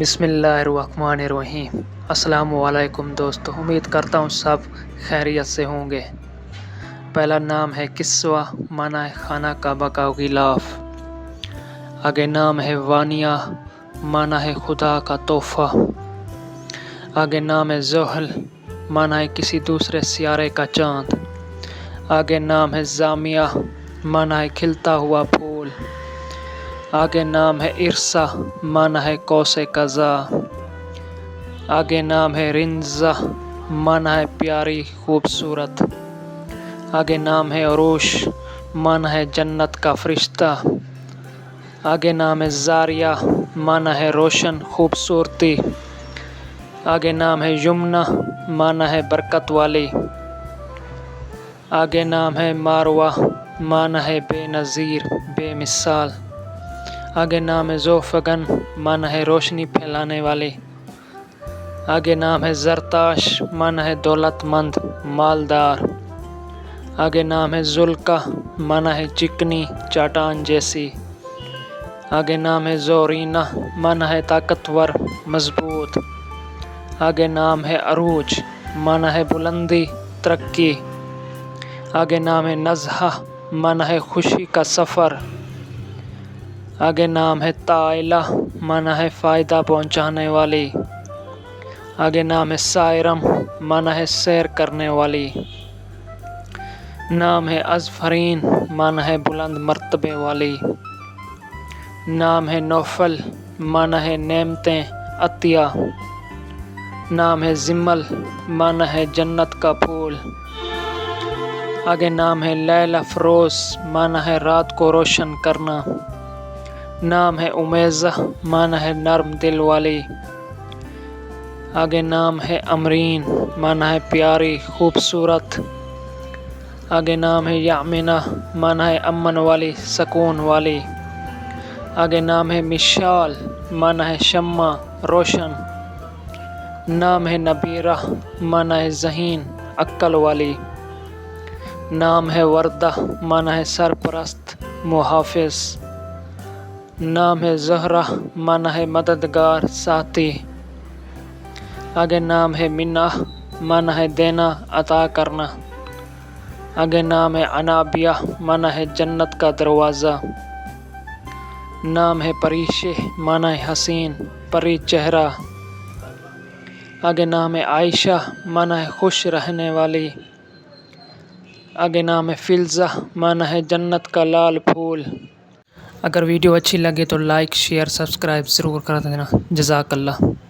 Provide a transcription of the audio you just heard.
بسم اللہ الرحمن الرحیم۔ السلام علیکم دوستو، امید کرتا ہوں سب خیریت سے ہوں گے۔ پہلا نام ہے کسوہ، معنی ہے خانہ کعبہ کا غلاف۔ آگے نام ہے وانیہ، معنی ہے خدا کا تحفہ۔ آگے نام ہے زحل، معنی ہے کسی دوسرے سیارے کا چاند۔ آگے نام ہے زامیہ، معنی ہے کھلتا ہوا پھول۔ آگے نام ہے ارسا، معنی ہے قوس قزح۔ آگے نام ہے رنزہ، معنی ہے پیاری خوبصورت۔ آگے نام ہے عروش، معنی ہے جنت کا فرشتہ۔ آگے نام ہے زاریہ، معنی ہے روشن خوبصورتی۔ آگے نام ہے یمنہ، معنی ہے برکت والی۔ آگے نام ہے ماروہ، معنی ہے بے نظیر بے مثال۔ آگے نام ہے ذوفگن، معنی ہے روشنی پھیلانے والی۔ آگے نام ہے زرتاش، معنی ہے دولت مند مالدار۔ آگے نام ہے ذوالقاء، معنی ہے چکنی چٹان جیسی۔ آگے نام ہے زورینہ، معنی ہے طاقتور مضبوط۔ آگے نام ہے عروج، معنی ہے بلندی ترقی۔ آگے نام ہے نزہہ، معنی ہے خوشی کا سفر۔ آگے نام ہے طائلہ، معنی ہے فائدہ پہنچانے والی۔ آگے نام ہے سائرم، معنی ہے سیر کرنے والی۔ نام ہے ازفرین، معنی ہے بلند مرتبے والی۔ نام ہے نوفل، معنی ہے نعمتیں عطیہ۔ نام ہے زمل، معنی ہے جنت کا پھول۔ آگے نام ہے لیل افروز، معنی ہے رات کو روشن کرنا۔ نام ہے امیزہ، معنی ہے نرم دل والی۔ آگے نام ہے امرین، معنی ہے پیاری خوبصورت۔ آگے نام ہے یامنہ، معنی ہے امن والی سکون والی۔ آگے نام ہے مشال، معنی ہے شمع روشن۔ نام ہے نبیرہ، معنی ہے ذہین عقل والی۔ نام ہے وردہ، معنی ہے سرپرست محافظ۔ نام ہے زہرہ، معنی ہے مددگار ساتھی۔ آگے نام ہے منہ، معنی ہے دینا عطا کرنا۔ آگے نام ہے عنابیہ، معنی ہے جنت کا دروازہ۔ نام ہے پریشہ، معنی ہے حسین پری چہرہ۔ آگے نام ہے عائشہ، معنی ہے خوش رہنے والی۔ آگے نام ہے فلزہ، معنی ہے جنت کا لال پھول۔ اگر ویڈیو اچھی لگے تو لائک شیئر سبسکرائب ضرور کر دینا۔ جزاک اللہ۔